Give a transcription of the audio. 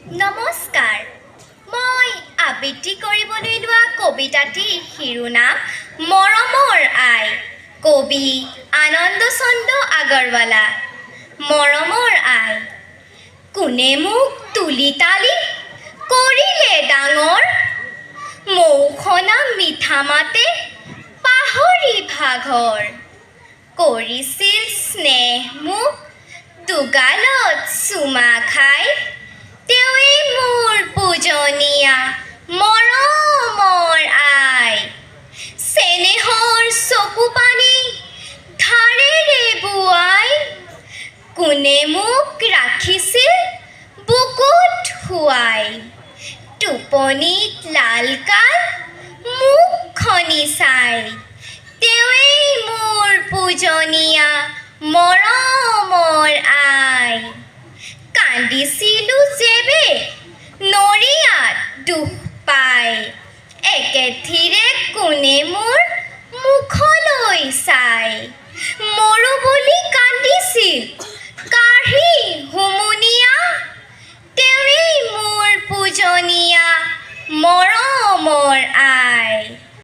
নমস্কাৰ। মই আবৃত্তি কৰিবলৈ লোৱা কবিতাটিৰ শিৰোনাম মৰমৰ আই। কবি আনন্দ চন্দ্ৰ আগৰৱালা। মৰমৰ আই। কোনে মোক তুলি তালি কৰিলে ডাঙৰ, মৌসনা মিঠা মাতে পাহৰি ভাগৰ। কৰিছিল স্নেহ মোক দুগালত চুমা খাই, তেৱেঁই মোৰ পূজনীয়া মৰমৰ আই। চেনেহৰ চকু পানী ধাৰেৰে বোৱাই, কোনে মোক ৰাখিছিল বুকুত শুৱাই। টোপনিত লালকাল মুখখনি চাই, তেৱেঁই মোৰ পূজনীয়া মৰমৰ আই। কান্দিছিল